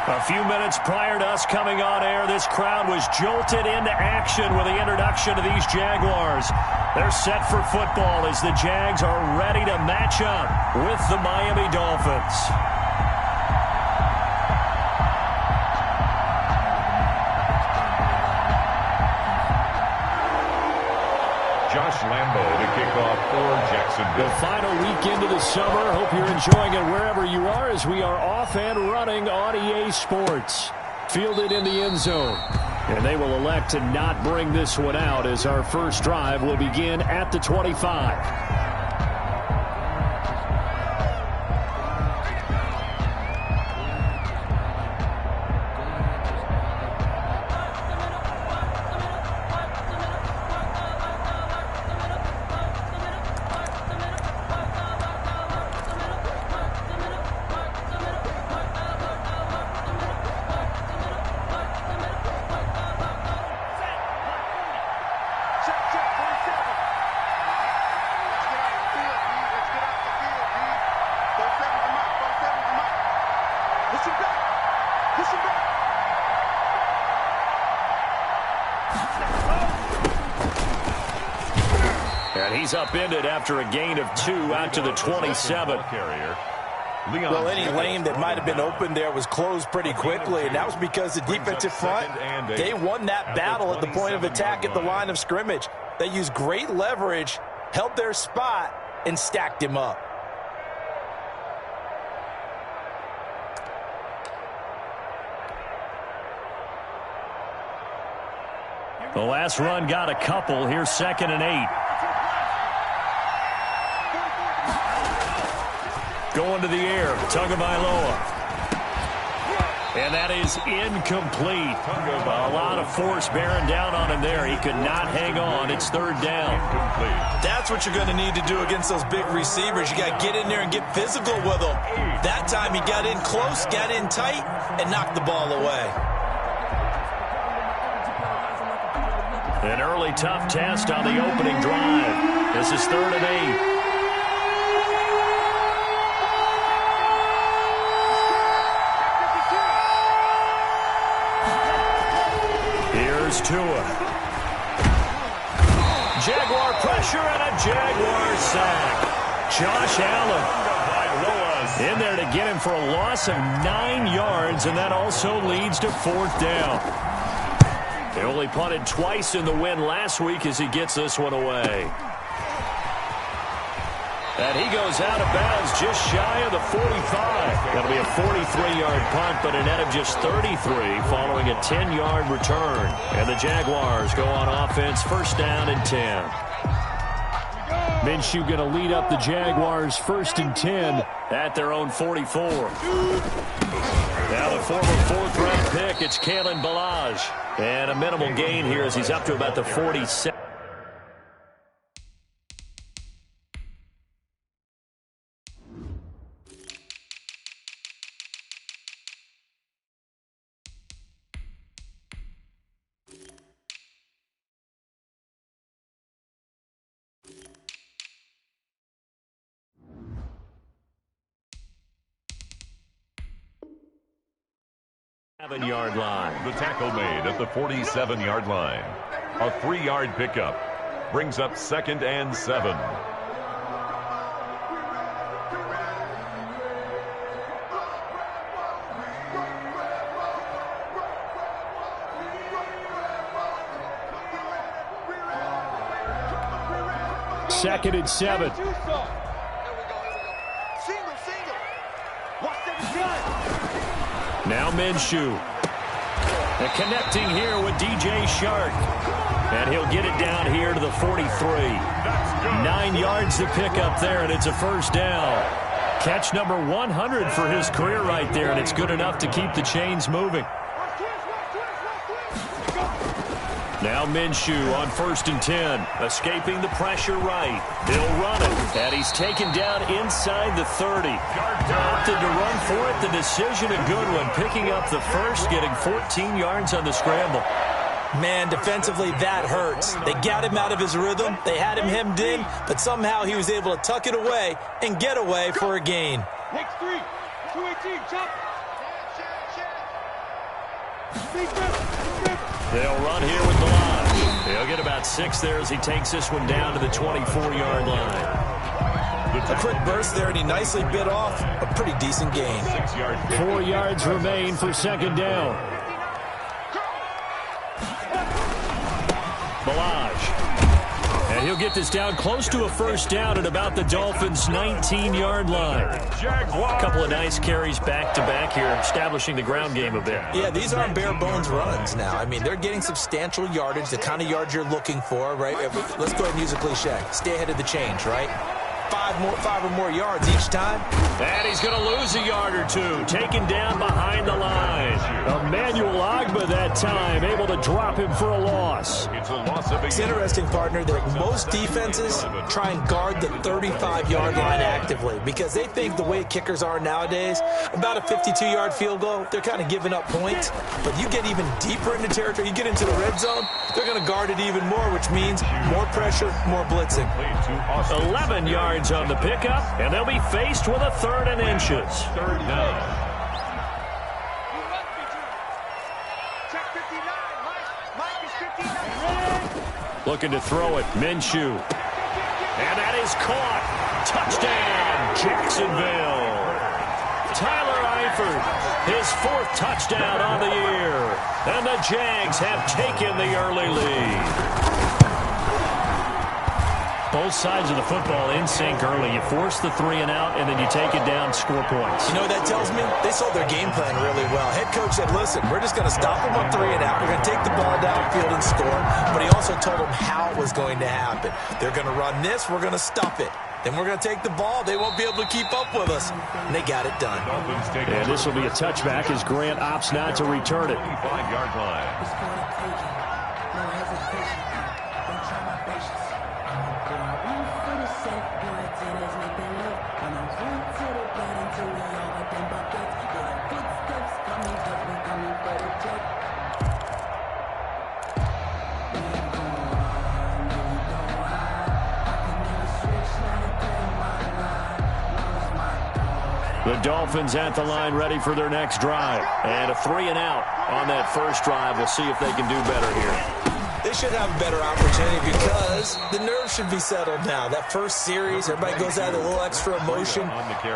A few minutes prior to us coming on air, this crowd was jolted into action with the introduction of these Jaguars. They're set for football as the Jags are ready to match up with the Miami Dolphins. Josh Lambo to kick off for Jacksonville. The final weekend of the summer. Hope you're enjoying it wherever you are as we are off and running on EA Sports. Fielded in the end zone. And they will elect to not bring this one out as our first drive will begin at the 25. And he's upended after a gain of 2 out to the 27. Well, any lane that might have been open there was closed pretty quickly, and that was because the defensive front, they won that battle at the point of attack at the line of scrimmage. They used great leverage, held their spot, and stacked him up. The last run got a couple. Here's 2nd and 8. Going to the air, Tagovailoa. And that is incomplete. A lot of force bearing down on him there. He could not hang on. It's 3rd down. That's what you're going to need to do against those big receivers. You got to get in there and get physical with them. That time he got in close, got in tight, and knocked the ball away. An early tough test on the opening drive. This is 3rd and 8. Here's Tua. Jaguar pressure and a Jaguar sack. Josh Allen in there to get him for a loss of 9 yards, and that also leads to 4th down. They only punted twice in the win last week as he gets this one away. And he goes out of bounds just shy of the 45. That'll be a 43-yard punt, but a net of just 33 following a 10-yard return. And the Jaguars go on offense, 1st down and 10. Minshew going to lead up the Jaguars 1st and 10 at their own 44. Now the former 4th-round pick, it's Kalen Ballage. And a minimal gain here as he's up to about the 47. Yard line. The tackle made at the 47-yard line. A 3-yard pickup brings up 2nd and 7. Second and 7. Now Minshew. And connecting here with DJ Shark. And he'll get it down here to the 43. 9 yards to pick up there, and it's a 1st down. Catch number 100 for his career right there, and it's good enough to keep the chains moving. Now Minshew on 1st and 10. Escaping the pressure right. He'll run it. And he's taken down inside the 30. Opted to run for it. The decision a good one. Picking up the first, getting 14 yards on the scramble. Man, defensively, that hurts. They got him out of his rhythm. They had him hemmed in, but somehow he was able to tuck it away and get away for a gain. Next 3. 218, chop. They'll run here with Balaj. He'll get about 6 there as he takes this one down to the 24-yard line. A quick burst there, and he nicely bit off a pretty decent gain. 4 yards remain for second down. Balaj. And he'll get this down close to a first down at about the Dolphins' 19-yard line. A couple of nice carries back-to-back here, establishing the ground game a bit. Yeah, these aren't bare-bones runs now. I mean, they're getting substantial yardage, the kind of yards you're looking for, right? Let's go ahead and use a cliche. Stay ahead of the change, right? 5 or more yards each time. And he's going to lose a yard or two, taken down behind the line. Emmanuel Ogbah that time, able to drop him for a loss. It's interesting, partner, that most defenses try and guard the 35-yard line actively because they think the way kickers are nowadays, about a 52-yard field goal, they're kind of giving up points. But you get even deeper into territory, you get into the red zone, they're going to guard it even more, which means more pressure, more blitzing. 11 yards on the pickup, and they'll be faced with a 3rd and inches. Third down. Looking to throw it, Minshew. And that is caught. Touchdown, Jacksonville. Tyler Eifert, his 4th touchdown on the year. And the Jags have taken the early lead. Both sides of the football in sync early. You force the 3 and out, and then you take it down, score points. You know what that tells me? They saw their game plan really well. Head coach said, listen, we're just going to stop them on 3 and out. We're going to take the ball downfield and score. But he also told them how it was going to happen. They're going to run this. We're going to stop it. Then we're going to take the ball. They won't be able to keep up with us. And they got it done. And this will be a touchback as Grant opts not to return it. 5-yard line. The Dolphins at the line ready for their next drive. And a 3 and out on that first drive. We'll see if they can do better here. They should have a better opportunity because the nerves should be settled now. That first series, everybody goes out with a little extra emotion.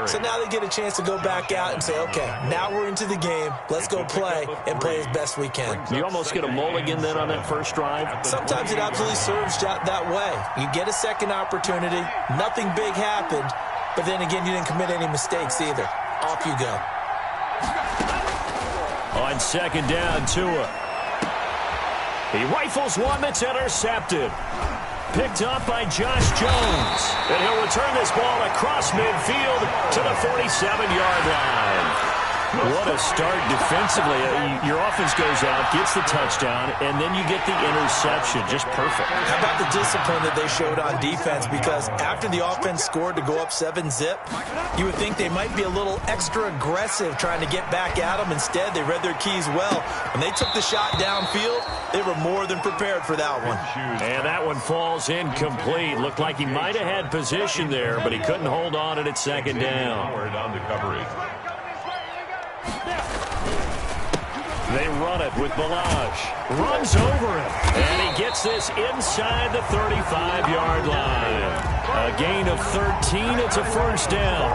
So now they get a chance to go back out and say, okay, now we're into the game. Let's go play and play as best we can. You almost get a mulligan then on that first drive? Sometimes it absolutely serves that way. You get a second opportunity. Nothing big happened. But then again, you didn't commit any mistakes either. Off you go. On second down, Tua. He rifles one that's intercepted. Picked up by Josh Jones. And he'll return this ball across midfield to the 47-yard line. What a start defensively. Your offense goes out, gets the touchdown, and then you get the interception. Just perfect. How about the discipline that they showed on defense? Because after the offense scored to go up 7-zip, you would think they might be a little extra aggressive trying to get back at them. Instead, they read their keys well. When they took the shot downfield, they were more than prepared for that one. And that one falls incomplete. Looked like he might have had position there, but he couldn't hold on at second down. On the coverage. They run it with Balaj. Runs over him. And he gets this inside the 35-yard line. A gain of 13. It's a first down.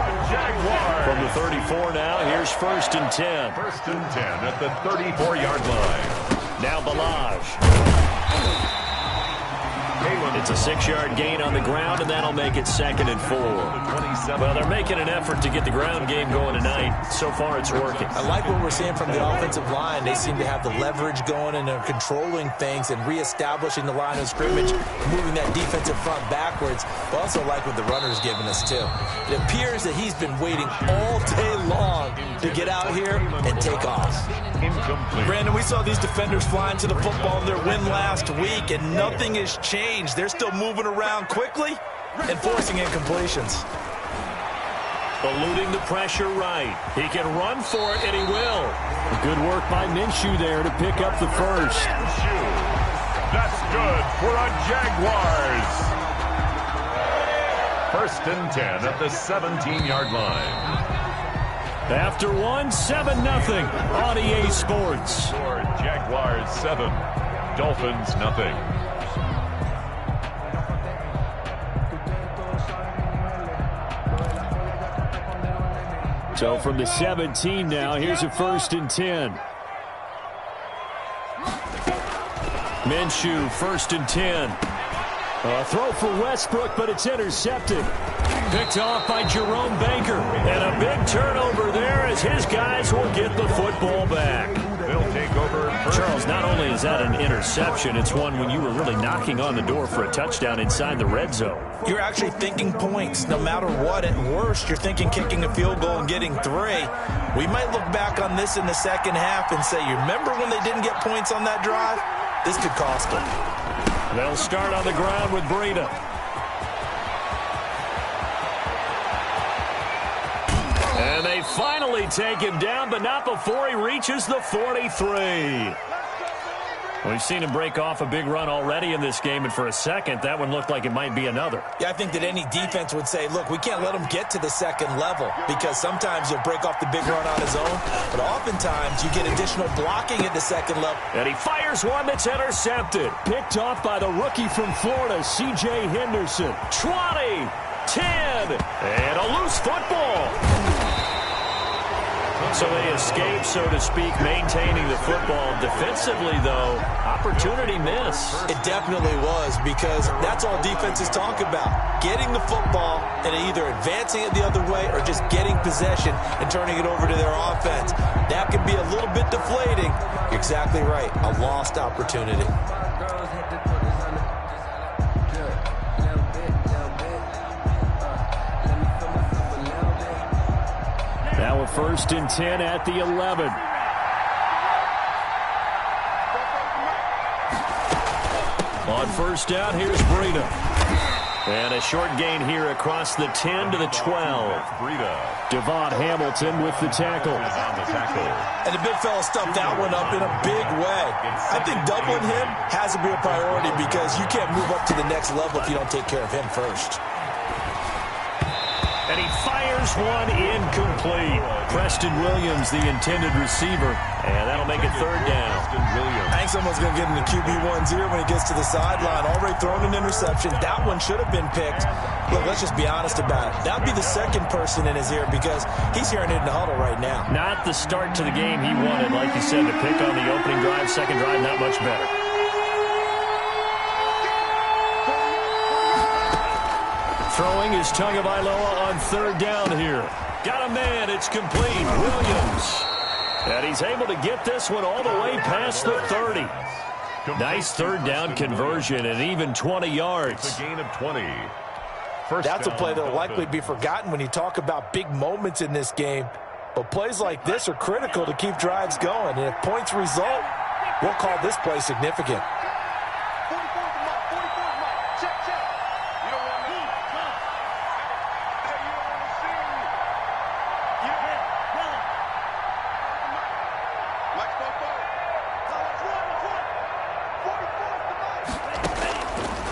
From the 34 now, here's 1st and 10. 1st and 10 at the 34-yard line. Now Balaj. It's a 6-yard gain on the ground, and that'll make it 2nd and 4. Well, they're making an effort to get the ground game going tonight. So far, it's working. I like what we're seeing from the offensive line. They seem to have the leverage going, and they're controlling things and reestablishing the line of scrimmage, moving that defensive front backwards. But also like what the runner's giving us, too. It appears that he's been waiting all day long to get out here and take off. Incomplete. Brandon, we saw these defenders flying to the football in their win last week, and nothing has changed. They're still moving around quickly and forcing incompletions. Eluding the pressure right. He can run for it, and he will. Good work by Minshew there to pick up the first. That's good for a Jaguars. 1st and 10 at the 17-yard line. After one, 7-0 on EA Sports. Jaguars 7, Dolphins nothing. So from the 17 now, here's a 1st and 10. Minshew, 1st and 10. A throw for Westbrook, but it's intercepted. Picked off by Jerome Baker. And a big turnover there as his guys will get the football back. They'll take over. Charles, not only is that an interception, it's one when you were really knocking on the door for a touchdown inside the red zone. You're actually thinking points. No matter what, at worst, you're thinking kicking a field goal and getting 3. We might look back on this in the second half and say, you remember when they didn't get points on that drive? This could cost them. They'll start on the ground with Breida. And they finally take him down, but not before he reaches the 43. We've seen him break off a big run already in this game, and for a second, that one looked like it might be another. Yeah, I think that any defense would say, look, we can't let him get to the second level, because sometimes he'll break off the big run on his own, but oftentimes you get additional blocking at the second level. And he fires one that's intercepted. Picked off by the rookie from Florida, C.J. Henderson. 20, 10, and a loose football. So they escape, so to speak, maintaining the football. Defensively, though, opportunity miss. It definitely was, because that's all defenses talk about. Getting the football and either advancing it the other way or just getting possession and turning it over to their offense. That can be a little bit deflating. You're exactly right. A lost opportunity. Now a 1st and 10 at the 11. On 1st down, here's Breida. And a short gain here across the 10 to the 12. Breida. Devon Hamilton with the tackle. And the big fella stuffed that one up in a big way. I think doubling him has to be a priority, because you can't move up to the next level if you don't take care of him first. And he fires one incomplete. Preston Williams, the intended receiver. And that'll make it 3rd down. I think someone's going to get him the QB1-0 when he gets to the sideline. Already thrown an interception. That one should have been picked. Look, let's just be honest about it. That would be the second person in his ear, because he's hearing it in the huddle right now. Not the start to the game he wanted. Like you said, to pick on the opening drive, second drive, not much better. Throwing is Tagovailoa on 3rd down here. Got a man, it's complete. Williams. And he's able to get this one all the way past the 30. Nice 3rd down conversion and even 20 yards. It's a gain of 20. That's a play that will likely be forgotten when you talk about big moments in this game. But plays like this are critical to keep drives going. And if points result, we'll call this play significant.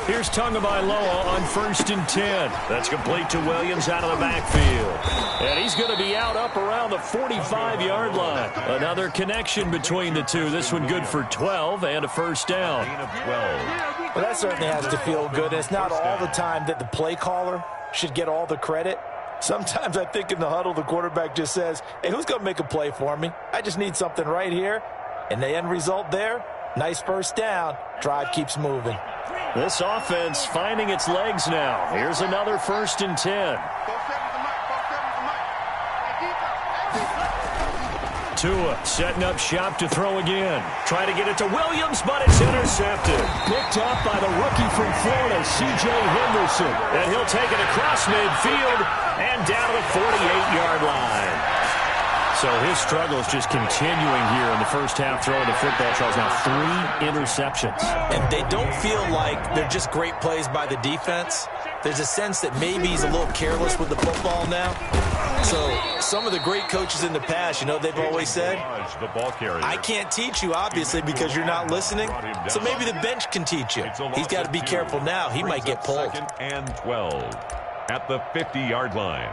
Here's Tagovailoa on 1st and 10. That's complete to Williams out of the backfield. And he's going to be out up around the 45-yard line. Another connection between the two. This one good for 12 and a 1st down. Well, that certainly has to feel good. It's not all the time that the play caller should get all the credit. Sometimes I think in the huddle, the quarterback just says, hey, who's going to make a play for me? I just need something right here. And the end result there, nice 1st down. Drive keeps moving. This offense finding its legs now. Here's another 1st and 10. Tua setting up shop to throw again. Trying to get it to Williams, but it's intercepted. Picked up by the rookie from Florida, C.J. Henderson. And he'll take it across midfield and down to the 48-yard line. So his struggles just continuing here in the first half throwing the football. Charles, now 3 interceptions. And they don't feel like they're just great plays by the defense. There's a sense that maybe he's a little careless with the football now. So some of the great coaches in the past, you know, they've always said, I can't teach you, obviously, because you're not listening. So maybe the bench can teach you. He's got to be careful now. He might get pulled. 2nd and 12 at the 50-yard line.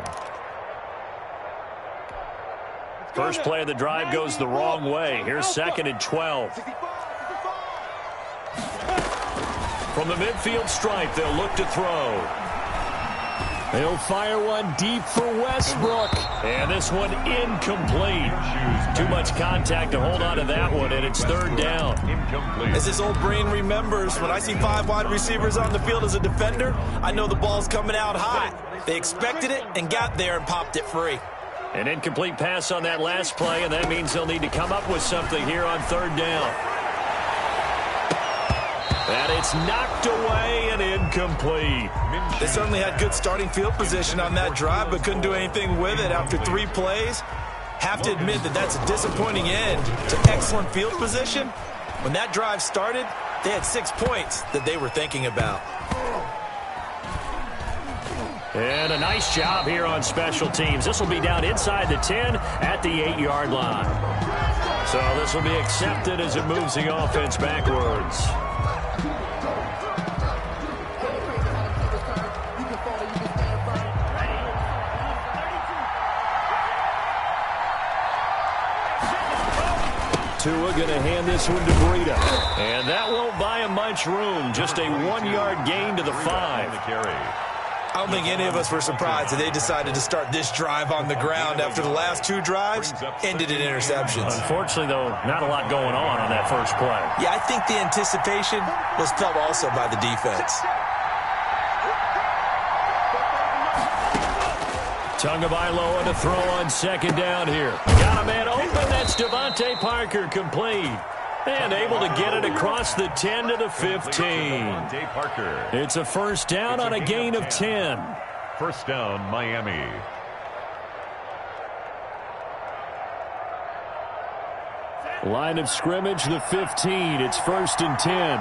First play of the drive goes the wrong way. Here's 2nd and 12. From the midfield stripe, they'll look to throw. He'll fire one deep for Westbrook. And this one incomplete. Too much contact to hold on to that one, and it's 3rd down. Incomplete. As his old brain remembers, when I see 5 wide receivers on the field as a defender, I know the ball's coming out high. They expected it and got there and popped it free. An incomplete pass on that last play, and that means they'll need to come up with something here on 3rd down. And it's knocked away and incomplete. They certainly had good starting field position on that drive, but couldn't do anything with it after 3 plays. Have to admit that that's a disappointing end to excellent field position. When that drive started, they had 6 points that they were thinking about. And a nice job here on special teams. This will be down inside the 10 at the 8-yard line. So this will be accepted as it moves the offense backwards. Tua going to hand this one to Breida. And that won't buy him much room. Just a 1-yard gain to the 5. I don't think any of us were surprised that they decided to start this drive on the ground after the last 2 drives ended in interceptions. Unfortunately, though, not a lot going on that first play. Yeah, I think the anticipation was felt also by the defense. Tagovailoa to throw on 2nd down here. Got a man open. That's Devontae Parker complete. And able to get it across the 10 to the 15. It's a 1st down on a gain of 10. 1st down, Miami. Line of scrimmage, the 15. It's 1st and 10.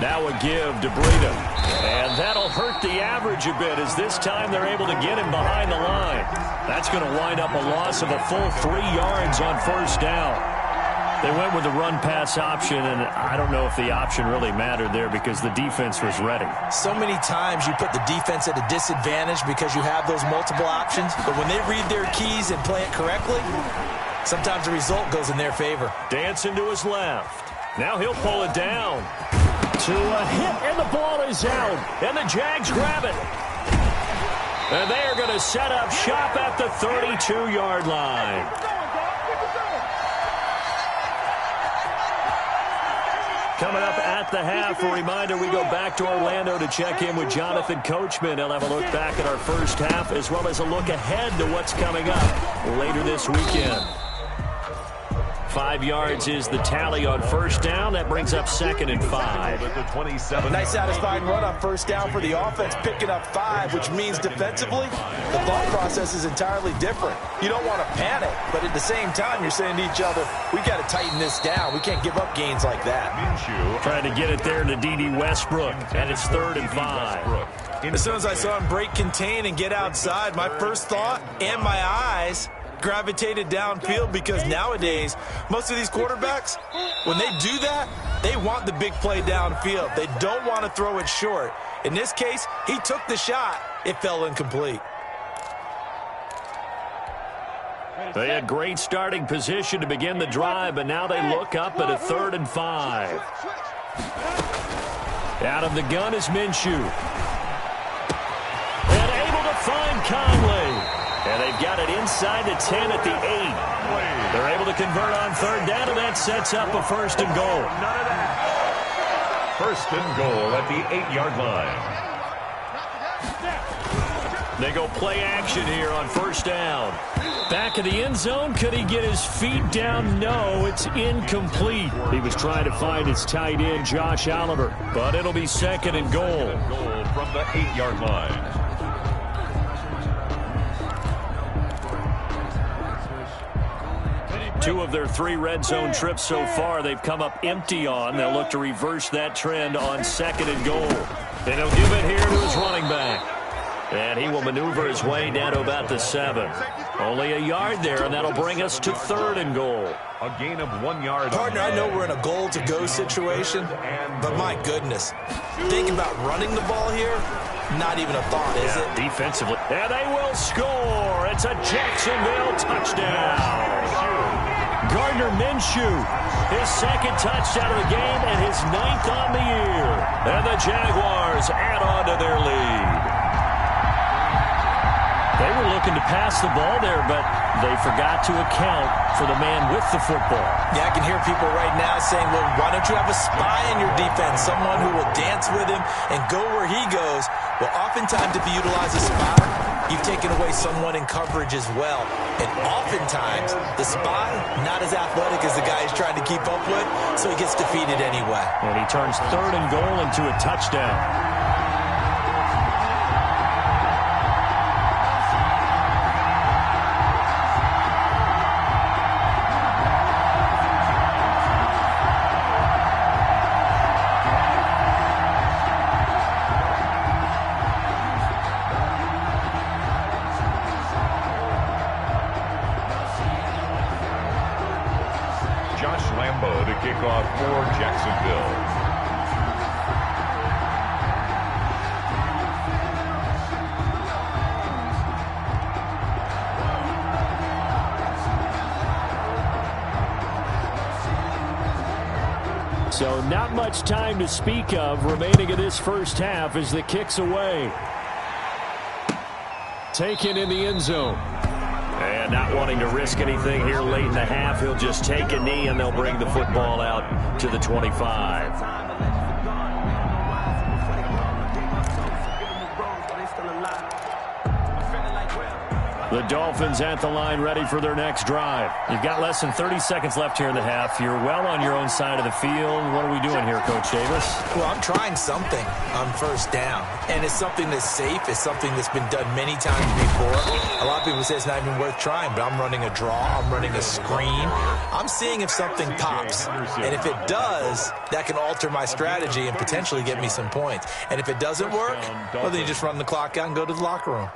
Now a give to Breida. And that'll hurt the average a bit as this time they're able to get him behind the line. That's going to wind up a loss of a full 3 yards on 1st down. They went with the run-pass option, and I don't know if the option really mattered there because the defense was ready. So many times you put the defense at a disadvantage because you have those multiple options, but when they read their keys and play it correctly, sometimes the result goes in their favor. Dancing to his left. Now he'll pull it down. To a hit, and the ball is out. And the Jags grab it. And they are going to set up shop at the 32-yard line. Coming up at the half, a reminder, we go back to Orlando to check in with Jonathan Coachman. He'll have a look back at our first half as well as a look ahead to what's coming up later this weekend. 5 yards is the tally on 1st down. That brings up 2nd and 5. Nice satisfying run on 1st down for the offense, picking up 5, which means defensively, the thought process is entirely different. You don't want to panic, but at the same time, you're saying to each other, we got to tighten this down. We can't give up gains like that. Trying to get it there to D.D. Westbrook, and it's 3rd and 5. As soon as I saw him break contain and get outside, my first thought and my eyes gravitated downfield because nowadays, most of these quarterbacks, when they do that, they want the big play downfield. They don't want to throw it short. In this case, he took the shot. It fell incomplete. They had great starting position to begin the drive, but now they look up at a 3rd and 5. Out of the gun is Minshew. And able to find Conley. And they've got it inside the 10 at the 8. They're able to convert on 3rd down, and that sets up a 1st and goal. None of that. 1st and goal at the 8-yard line. They go play action here on 1st down. Back of the end zone. Could he get his feet down? No, it's incomplete. He was trying to find his tight end, Josh Oliver. But it'll be 2nd and goal. Goal from the 8-yard line. Two of their 3 red zone trips so far, they've come up empty on. They'll look to reverse that trend on 2nd and goal. And he'll give it here to his running back. And he will maneuver his way down to about the 7. Only a yard there, and that'll bring us to 3rd and goal. A gain of 1 yard. Partner, I know we're in a goal-to-go situation, but my goodness. Think about running the ball here. not even a thought, is it? Defensively. And they will score. It's a Jacksonville touchdown. Gardner Minshew, his second touchdown of the game and his 9th on the year. And the Jaguars add on to their lead. They were looking to pass the ball there, but they forgot to account for the man with the football. Yeah, I can hear people right now saying, well, why don't you have a spy in your defense, someone who will dance with him and go where he goes? Well, oftentimes if you utilize a spy, you've taken away someone in coverage as well. And oftentimes, the spy, not as athletic as the guy he's trying to keep up with, so he gets defeated anyway. And he turns 3rd and goal into a touchdown. Kickoff for Jacksonville. So not much time to speak of remaining in this first half as the kick's away. Taken in the end zone. And not wanting to risk anything here late in the half, he'll just take a knee and they'll bring the football out to the 25. The Dolphins at the line ready for their next drive. You've got less than 30 seconds left here in the half. You're well on your own side of the field. What are we doing here, Coach Davis? Well, I'm trying something on first down. And it's something that's safe. It's something that's been done many times before. A lot of people say it's not even worth trying, but I'm running a draw. I'm running a screen. I'm seeing if something pops. And if it does, that can alter my strategy and potentially get me some points. And if it doesn't work, well, then you just run the clock out and go to the locker room.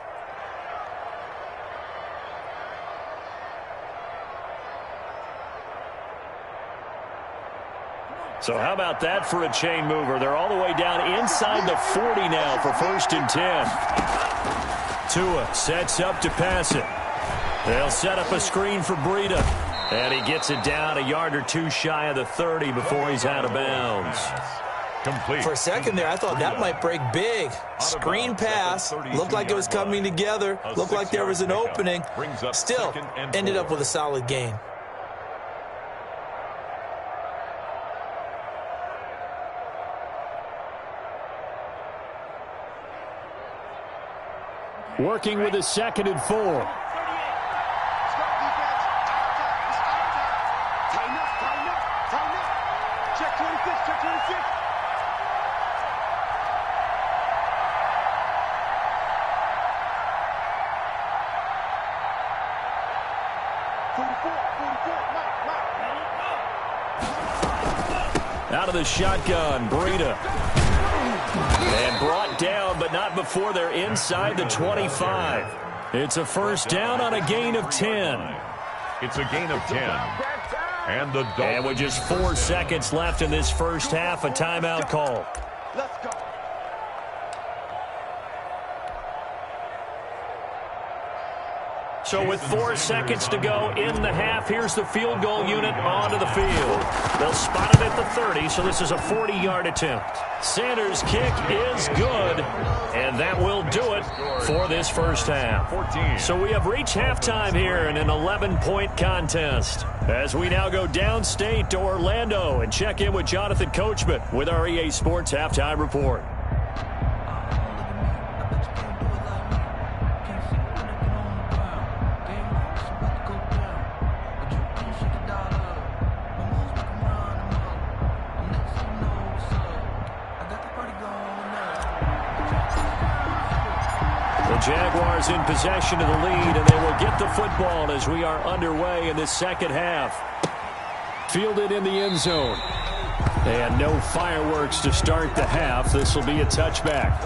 So how about that for a chain mover? They're all the way down inside the 40 now for 1st and 10. Tua sets up to pass it. They'll set up a screen for Breida. And he gets it down a yard or two shy of the 30 before he's out of bounds. Complete. For a second there, I thought that might break big. Screen pass. Looked like it was coming together. Looked like there was an opening. Still, ended up with a solid gain. Working with a 2nd and 4. Tighten up. Check 26, check 26. Out of the shotgun, Breida. And brought down, but not before they're inside the 25. It's a first down on a gain of 10. It's a gain of 10. And the Dolphins. And with just 4 seconds left in this first half, a timeout call. Let's go. So with 4 seconds to go in the half, here's the field goal unit onto the field. They'll spot it at the 30, so this is a 40-yard attempt. Sanders' kick is good, and that will do it for this first half. 14. So we have reached halftime here in an 11-point contest. As we now go downstate to Orlando and check in with Jonathan Coachman with our EA Sports Halftime Report. Jaguars in possession of the lead, and they will get the football as we are underway in this second half. Fielded in the end zone. And no fireworks to start the half. This will be a touchback.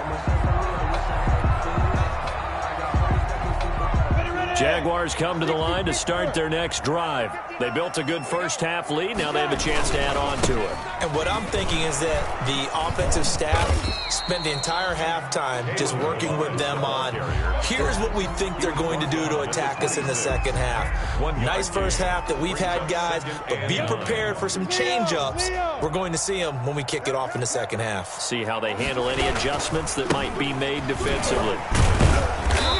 Ready, ready. Jaguars come to the line to start their next drive. They built a good first-half lead. Now they have a chance to add on to it. And what I'm thinking is that the offensive staff spent the entire halftime just working with them on, here's what we think they're going to do to attack us in the second half. Nice first half that we've had, guys, but be prepared for some change-ups. We're going to see them when we kick it off in the second half. See how they handle any adjustments that might be made defensively.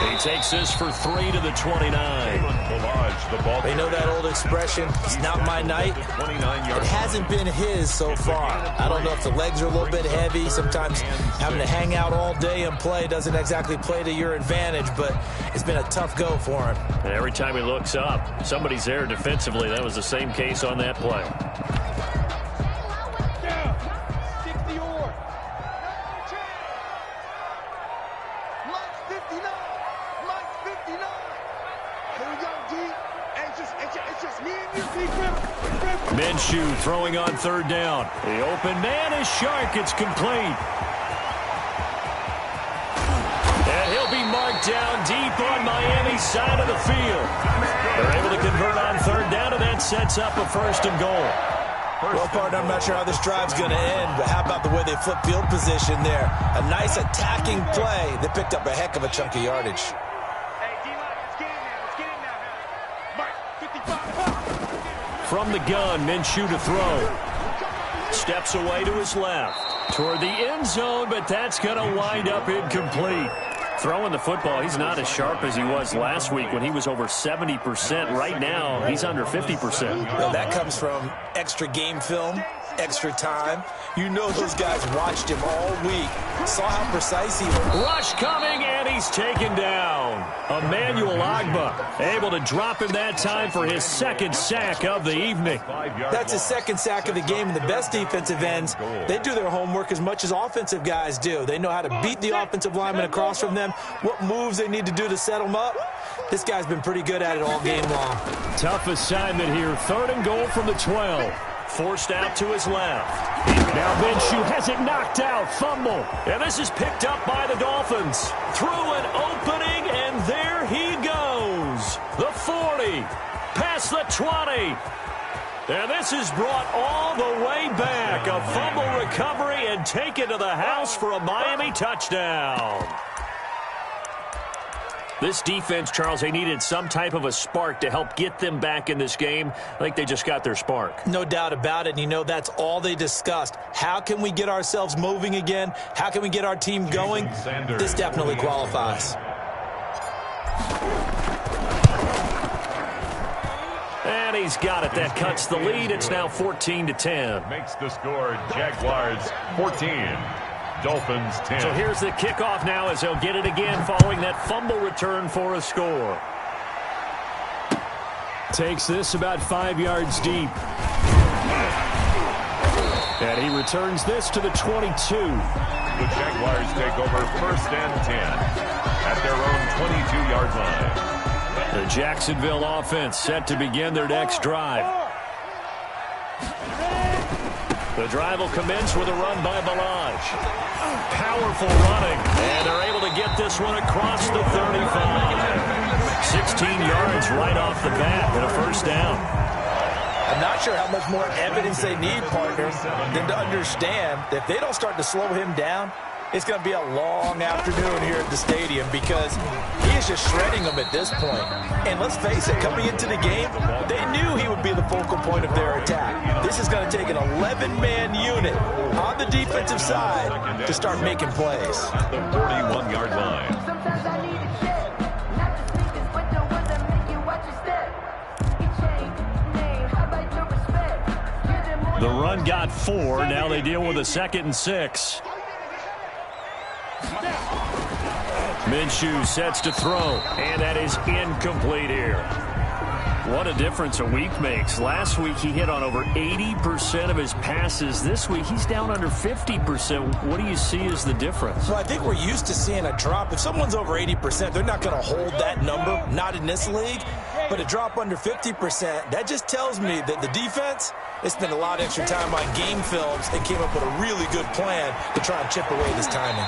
He takes this for 3 to the 29. They know that old expression, it's not my night. It hasn't been his so far. I don't know if the legs are a little bit heavy. Sometimes having to hang out all day and play doesn't exactly play to your advantage, but it's been a tough go for him. And every time he looks up, somebody's there defensively. That was the same case on that play. Minshew throwing on third down. The open man is Shark. It's complete. And he'll be marked down deep on Miami's side of the field. They're able to convert on third down, and that sets up a 1st and goal. Well, partner, I'm not sure how this drive's going to end, but how about the way they flip field position there? A nice attacking play. They picked up a heck of a chunk of yardage. From the gun, Minshew to throw. Steps away to his left. Toward the end zone, but that's going to wind up incomplete. Throwing the football, he's not as sharp as he was last week when he was over 70%. Right now, he's under 50%. Well, that comes from extra game film, extra time. You know those guys watched him all week, saw how precise he was. Rush coming, and he's taken down. Emmanuel Ogbah able to drop him that time for his 2nd sack of the evening. That's his 2nd sack of the game, and the best defensive ends, they do their homework as much as offensive guys do. They know how to beat the offensive lineman across from them, what moves they need to do to set them up. This guy's been pretty good at it all game long. Tough assignment here. 3rd and goal from the 12. Forced out to his left. Now Minshew has it knocked out. Fumble. And this is picked up by the Dolphins. Through an opening, and there he goes. The 40. Past the 20. And this is brought all the way back. A fumble recovery and taken to the house for a Miami touchdown. This defense, Charles, they needed some type of a spark to help get them back in this game. I think they just got their spark. No doubt about it, and you know that's all they discussed. How can we get ourselves moving again? How can we get our team going? This definitely qualifies. And he's got it. That cuts the lead. It's now 14-10. Makes the score Jaguars 14. Dolphins 10. So here's the kickoff now as they'll get it again following that fumble return for a score. Takes this about 5 yards deep. And he returns this to the 22. The Jaguars take over 1st and 10 at their own 22-yard line. The Jacksonville offense set to begin their next drive. The drive will commence with a run by Balaj. Powerful running, and they're able to get this one across the 35. 16 yards right off the bat and a 1st down. I'm not sure how much more evidence they need, partner, than to understand that if they don't start to slow him down, it's going to be a long afternoon here at the stadium because he is just shredding them at this point. And let's face it, coming into the game, they knew he would be the focal point of their attack. This is going to take an 11-man unit on the defensive side to start making plays. The 41-yard line. The run got 4. Now they deal with a 2nd and 6. Minshew sets to throw, and that is incomplete here. What a difference a week makes. Last week he hit on over 80% of his passes. This week he's down under 50%. What do you see as the difference? Well, I think we're used to seeing a drop. If someone's over 80%, they're not going to hold that number, not in this league. But a drop under 50%, that just tells me that the defense, they spent a lot of extra time on game films and came up with a really good plan to try and chip away this timing.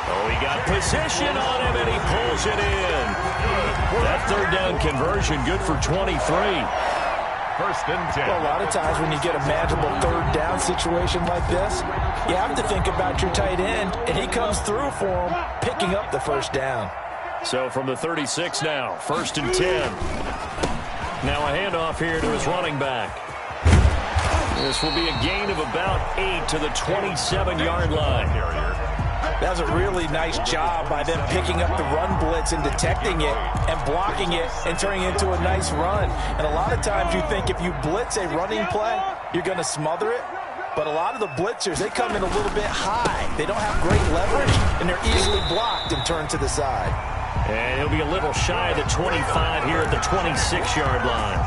Oh, he got position on him, and he pulls it in. That third down conversion good for 23. First and 10. Well, a lot of times when you get a manageable third down situation like this, you have to think about your tight end, and he comes through for him, picking up the first down. So from the 36 now, first and 10. Now a handoff here to his running back. This will be a gain of about 8 to the 27-yard line. That was a really nice job by them picking up the run blitz and detecting it and blocking it and turning it into a nice run. And a lot of times you think if you blitz a running play, you're going to smother it. But a lot of the blitzers, they come in a little bit high. They don't have great leverage, and they're easily blocked and turned to the side. And he'll be a little shy of the 25 here at the 26-yard line.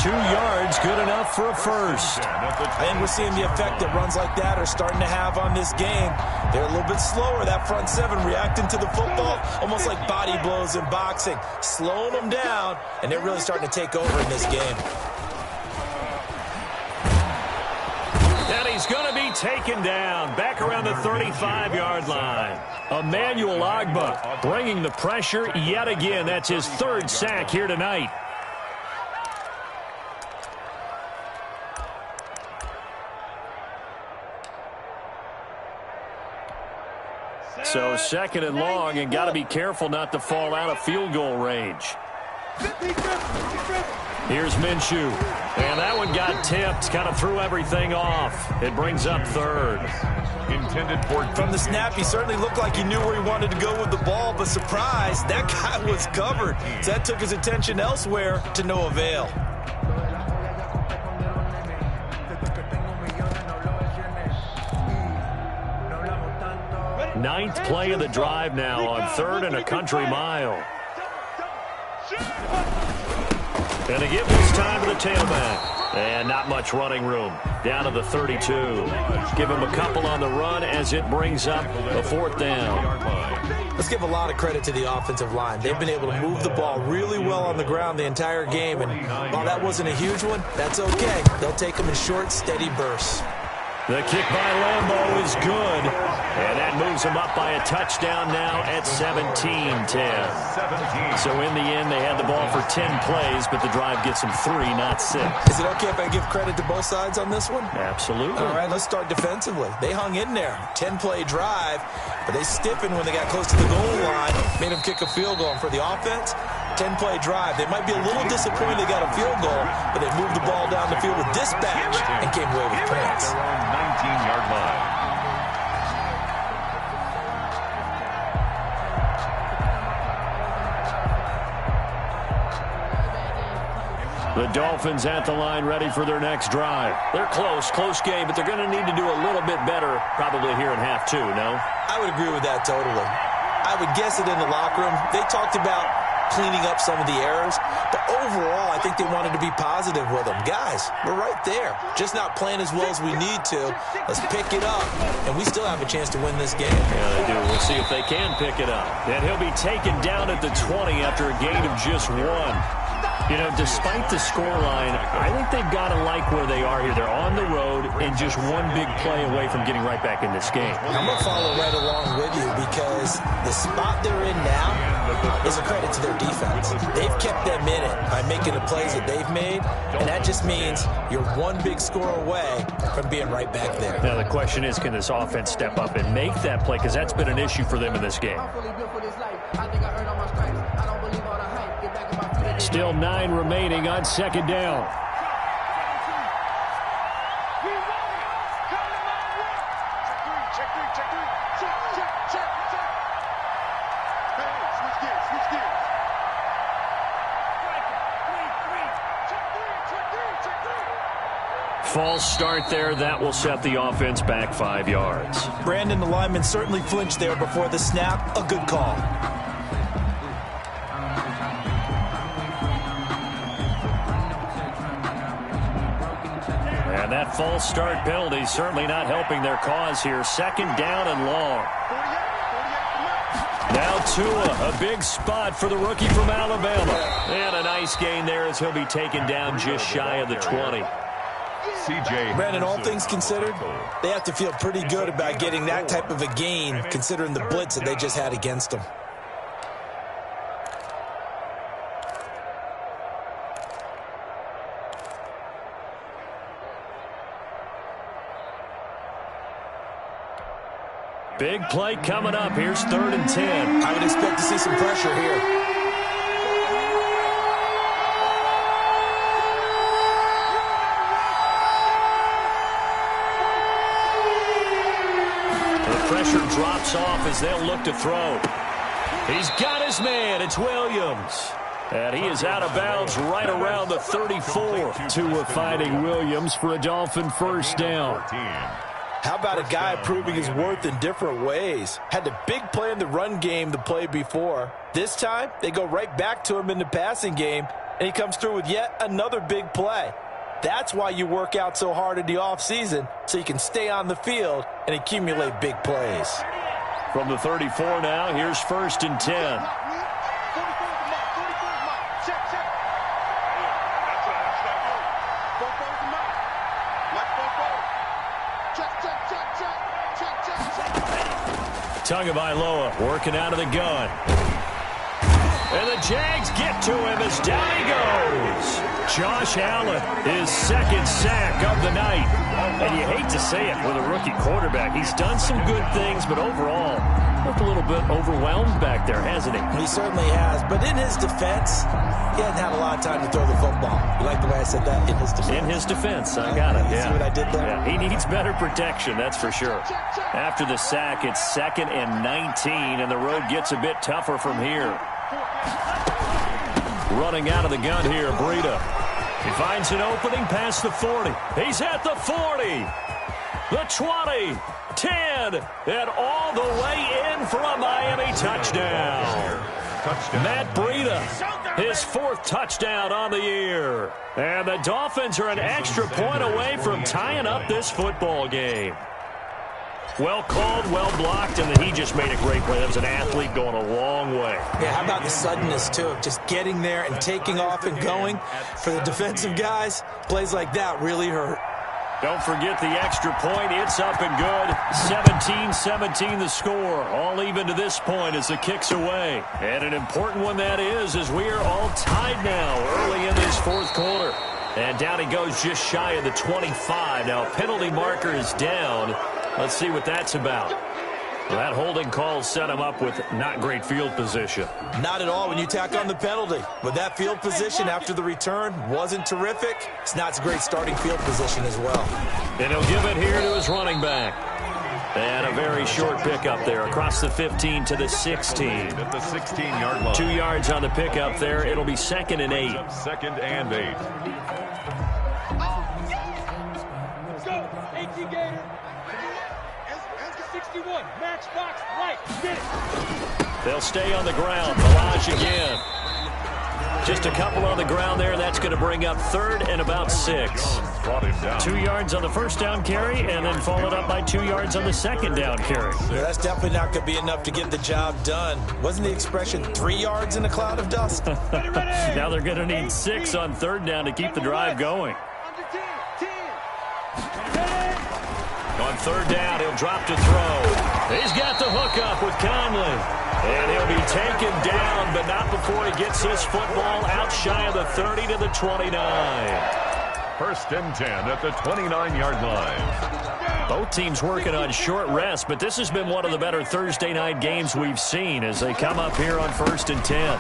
2 yards, good enough for a first. I think we're seeing the effect that runs like that are starting to have on this game. They're a little bit slower, that front seven, reacting to the football, almost like body blows in boxing, slowing them down, and they're really starting to take over in this game. And he's going to be taken down back around the 35-yard line. Emmanuel Ogbah bringing the pressure yet again. That's his third sack here tonight. So second and long, and got to be careful not to fall out of field goal range. Here's Minshew. And that one got tipped, kind of threw everything off. It brings up third. Intended for... From the snap, he certainly looked like he knew where he wanted to go with the ball, but surprise, that guy was covered. So that took his attention elsewhere to no avail. Ninth play of the drive now on 3rd and a country mile. And they give this time to the tailback. And not much running room. Down to the 32. Give him a couple on the run as it brings up a 4th down. Let's give a lot of credit to the offensive line. They've been able to move the ball really well on the ground the entire game. And while that wasn't a huge one, that's okay. They'll take them in short, steady bursts. The kick by Lambeau is good. And that moves him up by a touchdown now at 17-10. So in the end, they had the ball for 10 plays, but the drive gets them 3, not 6. Is it okay if I give credit to both sides on this one? Absolutely. All right, let's start defensively. They hung in there. 10-play drive, but they stiffened when they got close to the goal line, made them kick a field goal. And for the offense, 10-play drive. They might be a little disappointed they got a field goal, but they moved the ball down the field with dispatch and came away with points. 19-yard line. The Dolphins at the line ready for their next drive. They're close game, but they're going to need to do a little bit better probably here in half 2, no? I would agree with that totally. I would guess it in the locker room. They talked about cleaning up some of the errors, but overall I think they wanted to be positive with them. Guys, we're right there. Just not playing as well as we need to. Let's pick it up, and we still have a chance to win this game. Yeah, they do. We'll see if they can pick it up. And he'll be taken down at the 20 after a gain of just 1. You know, despite the scoreline, I think they've got to like where they are here. They're on the road and just one big play away from getting right back in this game. I'm going to follow right along with you because the spot they're in now is a credit to their defense. They've kept them in it by making the plays that they've made, and that just means you're one big score away from being right back there. Now, the question is, can this offense step up and make that play? Because that's been an issue for them in this game. Still 9 remaining on 2nd down. False start there. That will set the offense back 5 yards. Brandon, the lineman, certainly flinched there before the snap. A good call. And that false start penalty certainly not helping their cause here. 2nd down and long. Now Tua, a big spot for the rookie from Alabama. And a nice gain there as he'll be taken down just shy of the 20. Brandon, all things considered, they have to feel pretty good about getting that type of a gain considering the blitz that they just had against them. Big play coming up. Here's 3rd and 10. I would expect to see some pressure here. The pressure drops off as they'll look to throw. He's got his man. It's Williams. And he is out of bounds right around the 34. Tua finding Williams for a Dolphin first down. How about a guy proving his worth in different ways? Had a big play in the run game the play before. This time, they go right back to him in the passing game, and he comes through with yet another big play. That's why you work out so hard in the offseason, so you can stay on the field and accumulate big plays. From the 34 now, here's 1st and 10. Tagovailoa working out of the gun. And the Jags get to him as down he goes. Josh Allen, his 2nd sack of the night. And you hate to say it with a rookie quarterback. He's done some good things, but overall, looked a little bit overwhelmed back there, hasn't he? He certainly has, but in his defense, he hasn't had a lot of time to throw the football. You like the way I said that? In his defense. In his defense, I got it. You see what I did there? Yeah, he needs better protection, that's for sure. After the sack, it's 2nd and 19, and the road gets a bit tougher from here. Running out of the gun here, Breida. He finds an opening past the 40. He's at the 40, the 20, 10, and all the way in for a Miami touchdown. Matt Breida, his 4th touchdown on the year. And the Dolphins are an extra point away from tying up this football game. Well called, well blocked, and he just made a great play. That was an athlete going a long way. Yeah, how about the suddenness, too? Just getting there and taking off and going. For the defensive guys, plays like that really hurt. Don't forget the extra point. It's up and good. 17-17 the score. All even to this point as the kick's away. And an important one that is, as we are all tied now early in this 4th quarter. And down he goes just shy of the 25. Now, penalty marker is down. Let's see what that's about. Well, that holding call set him up with not great field position. Not at all when you tack on the penalty. But that field position after the return wasn't terrific. It's not a great starting field position as well. And he'll give it here to his running back. And a very short pickup there across the 15 to the 16. At the 16-yard line. 2 yards on the pickup there. It'll be 2nd and 8. 2nd and 8. Let's go. 18 Gator. 61. Match box right. Get it. They'll stay on the ground. Balaj again. Just a couple on the ground there. That's going to bring up 3rd and about 6. 2 yards on the first down carry, and then followed up by 2 yards on the second down carry. Yeah, that's definitely not going to be enough to get the job done. Wasn't the expression 3 yards in a cloud of dust? Now they're going to need 6 on 3rd down to keep the drive going. On 3rd down, he'll drop to throw. He's got the hookup with Conley. And he'll be taken down, but not before he gets his football out shy of the 30 to the 29. 1st and 10 at the 29-yard line. Both teams working on short rest, but this has been one of the better Thursday night games we've seen as they come up here on 1st and 10.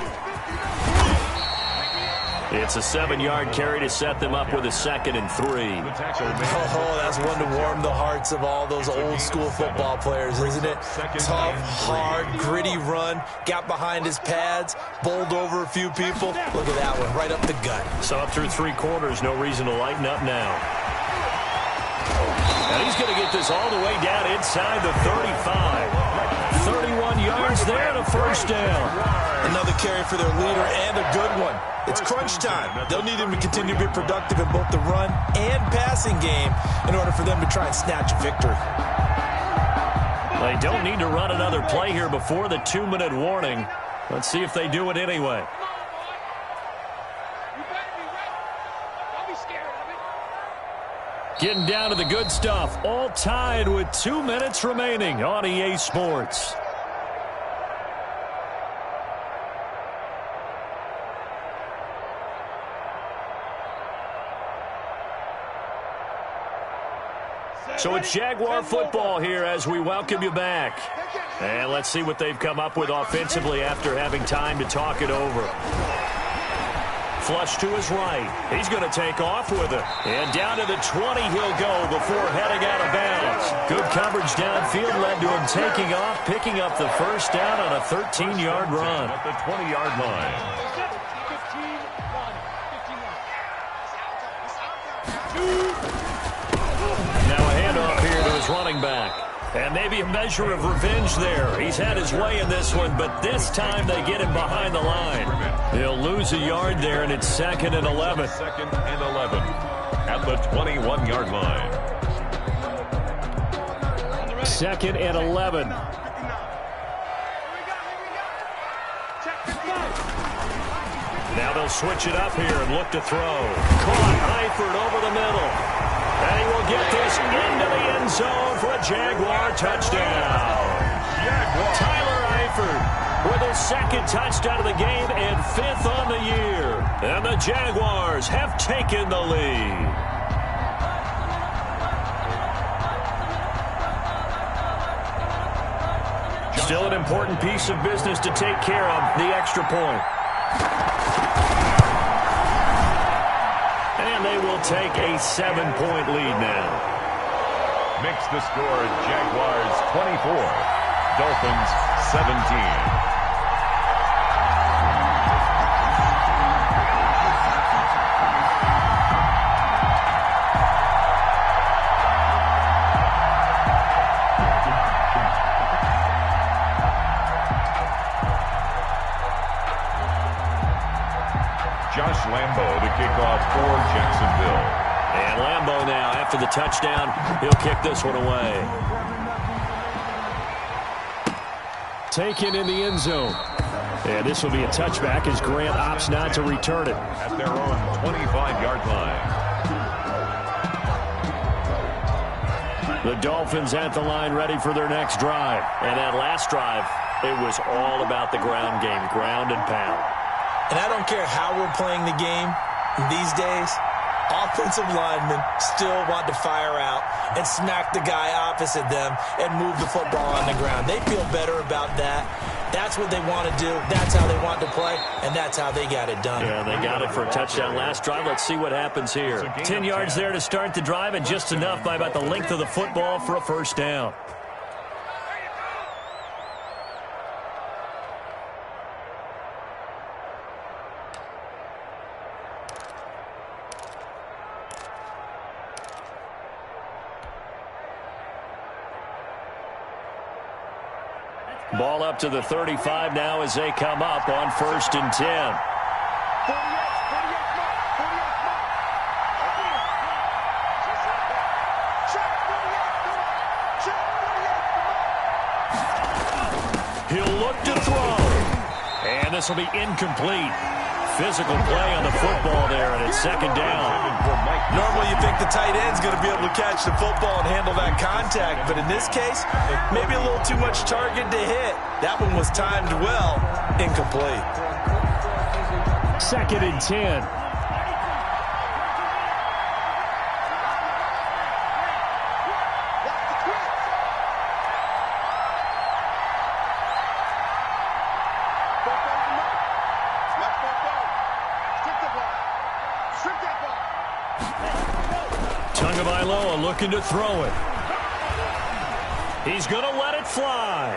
It's a 7-yard carry to set them up with a 2nd and 3. Oh, that's one to warm the hearts of all those old-school football players, isn't it? Tough, hard, gritty run, got behind his pads, bowled over a few people. Look at that one, right up the gut. So up through 3 quarters, no reason to lighten up now. And he's going to get this all the way down inside the 35. 31 yards there and a first down. Another carry for their leader and a good one. It's crunch time. They'll need him to continue to be productive in both the run and passing game in order for them to try and snatch a victory. They don't need to run another play here before the 2-minute warning. Let's see if they do it anyway. Getting down to the good stuff. All tied with 2 minutes remaining on EA Sports. So it's Jaguar football here as we welcome you back. And let's see what they've come up with offensively after having time to talk it over. Flush to his right. He's going to take off with it. And down to the 20 he'll go before heading out of bounds. Good coverage downfield led to him taking off, picking up the first down on a 13-yard run. At the 20-yard line. Now a handoff here to his running back. And maybe a measure of revenge there. He's had his way in this one, but this time they get him behind the line. He'll lose a yard there, and it's 2nd and 11. 2nd and 11 at the 21-yard line. 2nd and 11. Now they'll switch it up here and look to throw. Caught Eifert over the middle. And he will get this into the end zone for a Jaguar touchdown. Tyler Eifert with his 2nd touchdown of the game and 5th on the year. And the Jaguars have taken the lead. Still an important piece of business to take care of, the extra point. And they will take a 7-point lead now. Makes the score Jaguars 24, Dolphins 17. Lambo to kick off for Jacksonville. And Lambo now, after the touchdown, he'll kick this one away. Taken in the end zone. And this will be a touchback as Grant opts not to return it. At their own 25-yard line. The Dolphins at the line ready for their next drive. And that last drive, it was all about the ground game, ground and pound. And I don't care how we're playing the game these days, offensive linemen still want to fire out and smack the guy opposite them and move the football on the ground. They feel better about that. That's what they want to do. That's how they want to play, and that's how they got it done. Yeah, they got it for a touchdown last drive. Let's see what happens here. 10 yards there to start the drive, and just enough by about the length of the football for a first down. Ball up to the 35 now as they come up on 1st and 10. He'll look to throw. And this will be incomplete. Physical play on the football there, and it's 2nd down. Normally you think the tight end's going to be able to catch the football and handle that contact, but in this case, maybe a little too much target to hit. That one was timed well, incomplete. 2nd and 10. Looking to throw it. He's going to let it fly.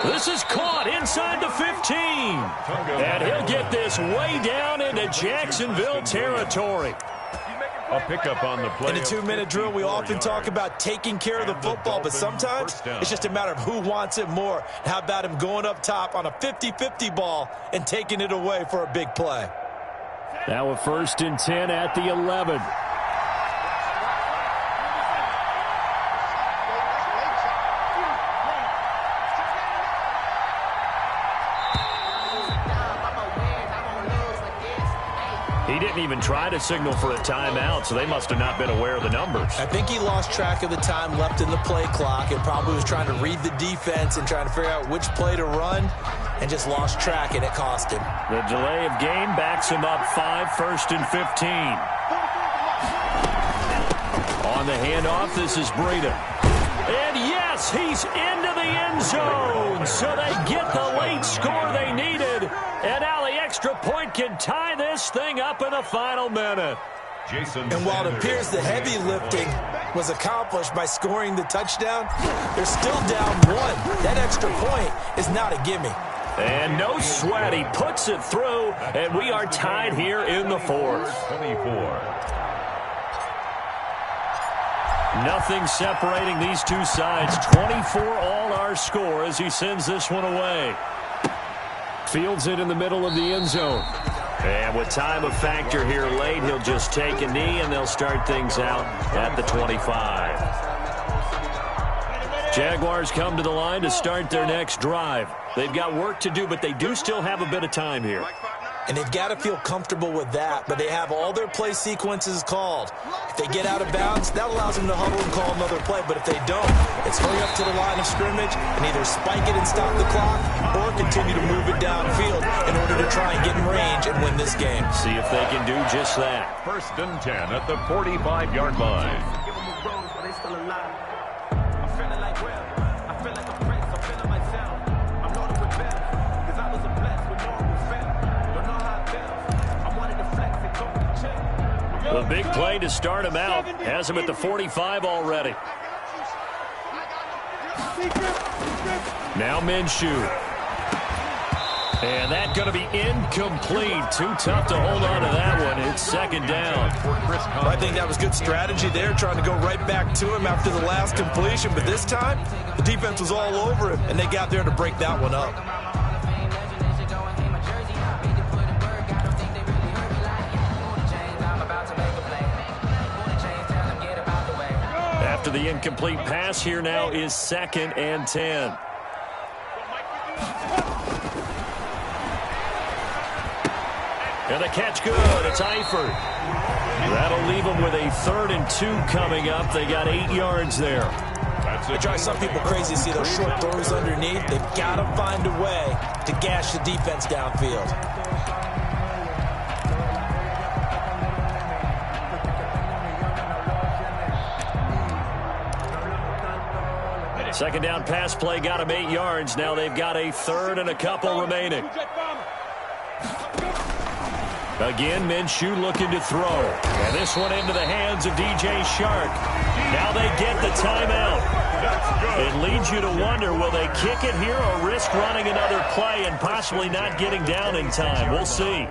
This is caught inside the 15. And he'll get this way down into Jacksonville territory. A pickup on the play. In a 2-minute drill, we often talk about taking care of the football, but sometimes it's just a matter of who wants it more. How about him going up top on a 50-50 ball and taking it away for a big play? Now a 1st and 10 at the 11. He didn't even try to signal for a timeout, so they must have not been aware of the numbers. I think he lost track of the time left in the play clock and probably was trying to read the defense and trying to figure out which play to run and just lost track, and it cost him. The delay of game backs him up 5, 1st and 15. On the handoff, this is Breida. And yes, he's into the end zone. So they get the late score they needed. And now the extra point can tie this thing up in the final minute. And while it appears the heavy lifting was accomplished by scoring the touchdown, they're still down 1. That extra point is not a gimme. And no sweat, he puts it through, and we are tied here in the 4th. 24. Nothing separating these two sides. 24 all our score as he sends this one away. Fields it in the middle of the end zone. And with time a factor here late, he'll just take a knee, and they'll start things out at the 25. Jaguars come to the line to start their next drive. They've got work to do, but they do still have a bit of time here. And they've got to feel comfortable with that, but they have all their play sequences called. If they get out of bounds, that allows them to huddle and call another play, but if they don't, it's hurry up to the line of scrimmage and either spike it and stop the clock or continue to move it downfield in order to try and get in range and win this game. See if they can do just that. 1st and 10 at the 45-yard line. The big play to start him out. Has him at the 45 already. Now Minshew. And that's going to be incomplete. Too tough to hold on to that one. It's 2nd down. I think that was good strategy there, trying to go right back to him after the last completion. But this time, the defense was all over him, and they got there to break that one up. After the incomplete pass, here now is 2nd and 10. And the catch good. It's Eifert. That'll leave them with a 3rd and 2 coming up. They got 8 yards there. It drives some people crazy to see those short throws underneath. They've got to find a way to gash the defense downfield. 2nd down pass play got him 8 yards. Now they've got a 3rd and a couple remaining. Again, Minshew looking to throw. And this one into the hands of DJ Shark. Now they get the timeout. It leads you to wonder, will they kick it here or risk running another play and possibly not getting down in time? We'll see.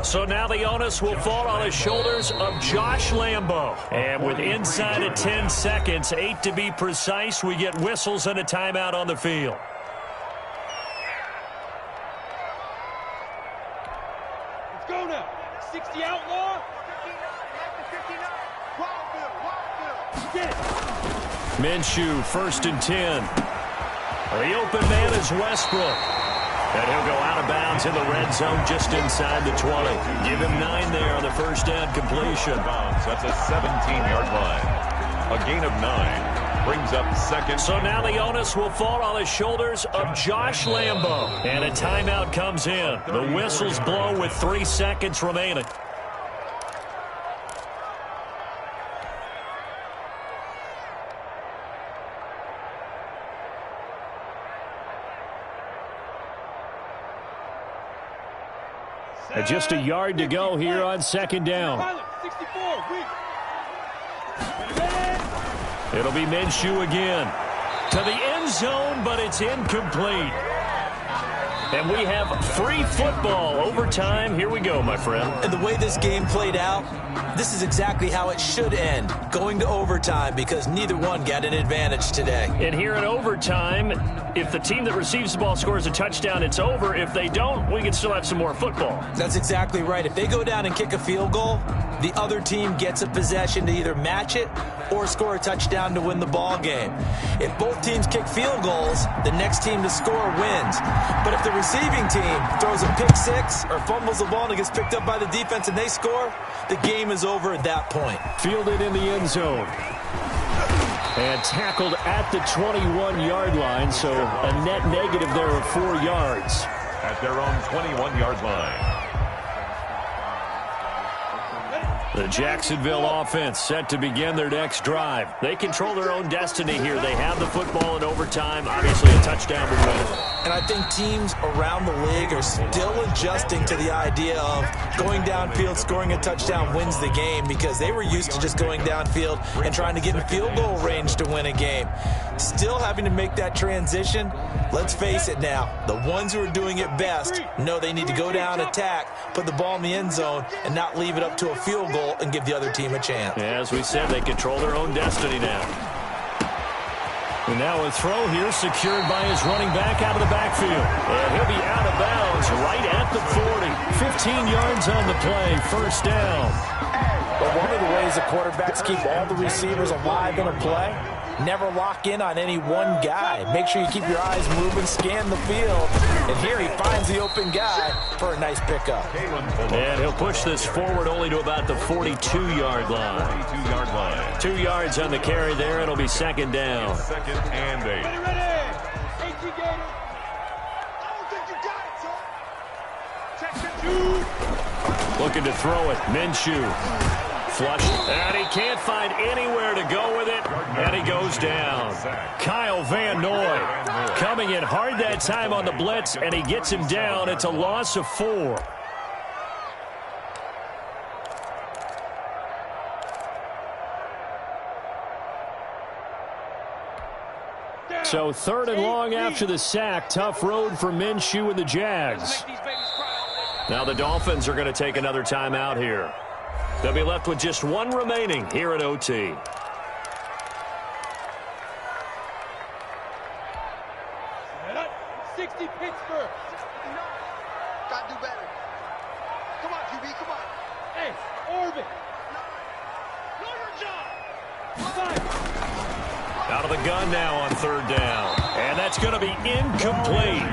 So now the onus will fall on the shoulders of Josh Lambo. And with inside of 10 seconds, 8 to be precise, we get whistles and a timeout on the field. Let's go now. 60 outlaw. Get it. Minshew, 1st and 10. The open man is Westbrook. And he'll go out of bounds in the red zone just inside the 20. Give him 9 there on the 1st down completion. That's a 17-yard line. A gain of 9 brings up 2nd. So now the onus will fall on the shoulders of Josh Lambo. And a timeout comes in. The whistles blow with 3 seconds remaining. And just a yard to go here on 2nd down. It'll be Minshew again. To the end zone, but it's incomplete. And we have free football. Overtime. Here we go, my friend. And the way this game played out, this is exactly how it should end. Going to overtime because neither one got an advantage today. And here in overtime, if the team that receives the ball scores a touchdown, it's over. If they don't, we can still have some more football. That's exactly right. If they go down and kick a field goal, the other team gets a possession to either match it or score a touchdown to win the ball game. If both teams kick field goals, the next team to score wins. But if the receiving team throws a pick six or fumbles the ball and it gets picked up by the defense and they score, the game is over at that point. Fielded in the end zone. And tackled at the 21-yard line, so a net negative there of 4 yards. At their own 21-yard line. The Jacksonville offense set to begin their next drive. They control their own destiny here. They have the football in overtime. Obviously, a touchdown would win it. And I think teams around the league are still adjusting to the idea of going downfield, scoring a touchdown wins the game, because they were used to just going downfield and trying to get in field goal range to win a game. Still having to make that transition. Let's face it now, the ones who are doing it best know they need to go down, attack, put the ball in the end zone, and not leave it up to a field goal and give the other team a chance. As we said, they control their own destiny now. And now a throw here secured by his running back out of the backfield. And he'll be out of bounds right at the 40. 15 yards on the play, first down. But one of the ways the quarterbacks keep all the receivers alive in a play, never lock in on any one guy. Make sure you keep your eyes moving, scan the field. And here he finds the open guy for a nice pickup. And he'll push this forward only to about the 42-yard line. 42-yard line. 2 yards on the carry there. It'll be second down. Second and 8. Looking to throw it. Minshew. Flush, and he can't find anywhere to go with it, and he goes down. Kyle Van Noy coming in hard that time on the blitz, and he gets him down. It's a loss of 4. So 3rd and long after the sack. Tough road for Minshew and the Jags. Now the Dolphins are going to take another timeout here. They'll be left with just 1 remaining here at OT. 60 Pittsburgh. No, gotta do better. Come on, QB, come on. Hey, Orbit. Know your job. Out of the gun now on 3rd down. And that's going to be incomplete.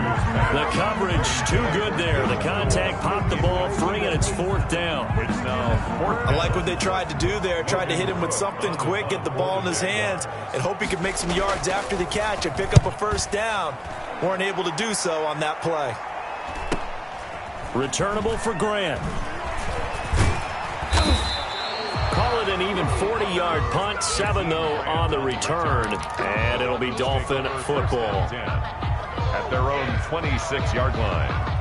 The coverage too good there. The contact popped the ball free, and it's 4th down. I like what they tried to do there. Tried to hit him with something quick, get the ball in his hands, and hope he could make some yards after the catch and pick up a first down. Weren't able to do so on that play. Returnable for Grant. Call it an even 40-yard punt. 7, though, on the return. And it'll be Dolphin football. At their own 26-yard line.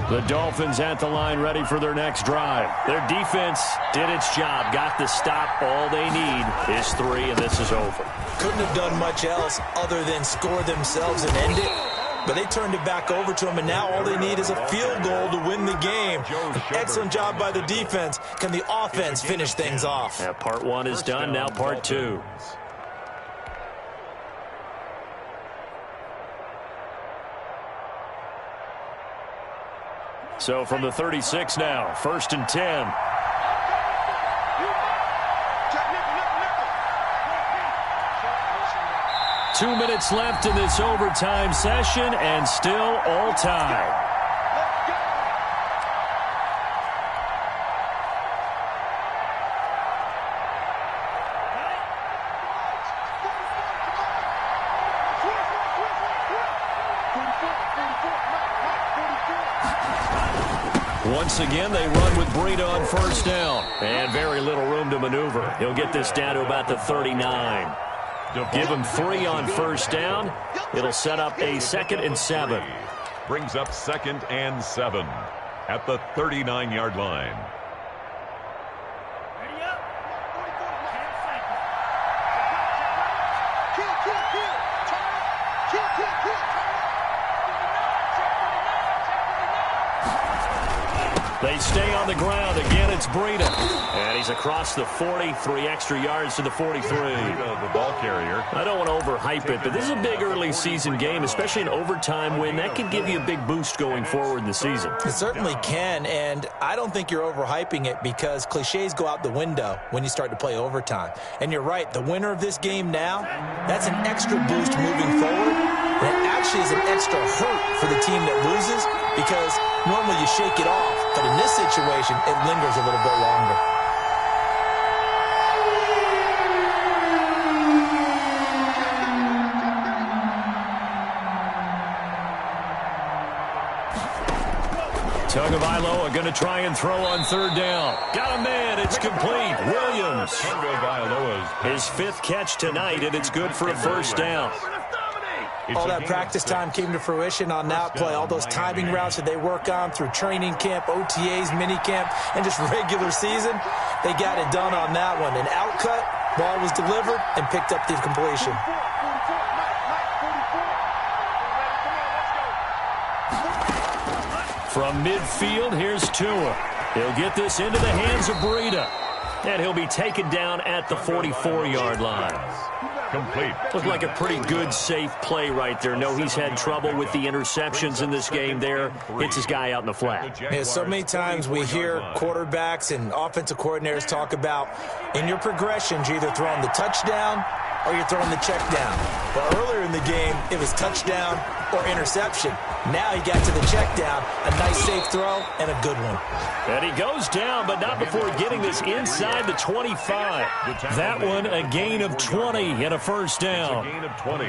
The Dolphins at the line ready for their next drive. Their defense did its job. Got the stop. All they need is 3, and this is over. Couldn't have done much else other than score themselves and end it. But they turned it back over to him, and now all they need is a field goal to win the game. Excellent job by the defense. Can the offense finish things off? Yeah, part 1 is done. Now part 2. So from the 36 now, 1st and 10. Two minutes left in this overtime session, and still all tied. Once again, they run with Breida on 1st down, and very little room to maneuver. He'll get this down to about the 39. Give him 3 on 1st down. It'll set up a 2nd and 7. Brings up 2nd and 7 at the 39-yard line. They stay on the ground. Again, it's Breida. And he's across the 40, 3 extra yards to the 43. The ball carrier. I don't want to overhype it, but this is a big early season game, especially an overtime win. That could give you a big boost going forward in the season. It certainly can, and I don't think you're overhyping it because cliches go out the window when you start to play overtime. And you're right, the winner of this game now, that's an extra boost moving forward. And it actually is an extra hurt for the team that loses because normally you shake it off, but in this situation, it lingers a little bit longer. Tagovailoa going to try and throw on third down. Got a man. It's complete. Williams. His 5th catch tonight, and it's good for a first down. All that practice time came to fruition on that play. All those timing routes that they work on through training camp, OTAs, minicamp, and just regular season, they got it done on that one. An outcut, ball was delivered, and picked up the completion. From midfield, here's Tua. He'll get this into the hands of Breida. And he'll be taken down at the 44-yard line. Complete. Looked like a pretty good, safe play right there. No, he's had trouble with the interceptions in this game there. Hits his guy out in the flat. Yeah, so many times we hear quarterbacks and offensive coordinators talk about in your progressions, you're either throwing the touchdown or you're throwing the check down. But earlier in the game, it was touchdown or interception. Now he got to the check down, a nice safe throw, and a good one. And he goes down, but not before getting this inside the 25. That one, a gain of 20 and a first down. Gain of 20.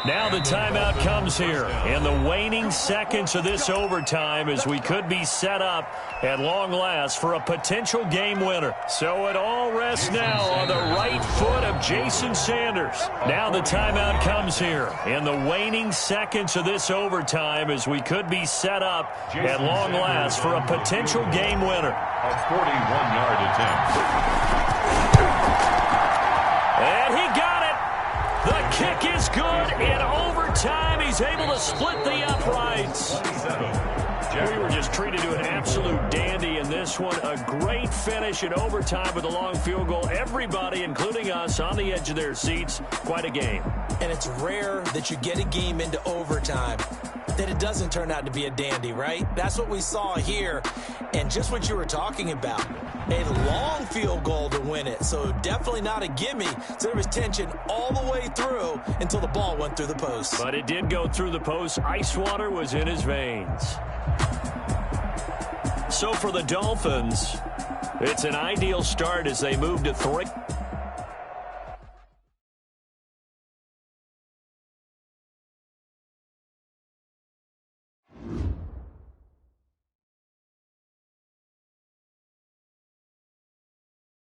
Now the timeout comes here in the waning seconds of this overtime as we could be set up at long last for a potential game winner. So it all rests now on the right foot of Jason Sanders. Now the timeout comes here in the waning seconds of this overtime as we could be set up at long last for a potential game winner. A 41-yard attempt. And he got it. The kick is good. In overtime, he's able to split the uprights. We were just treated to an absolute dandy in this one. A great finish in overtime with a long field goal. Everybody, including us, on the edge of their seats. Quite a game. And it's rare that you get a game into overtime that it doesn't turn out to be a dandy, right? That's what we saw here. And just what you were talking about, a long field goal to win it. So definitely not a gimme. So there was tension all the way through until the ball went through the post. But it did go through the post. Ice water was in his veins. So for the Dolphins, it's an ideal start as they move to 3.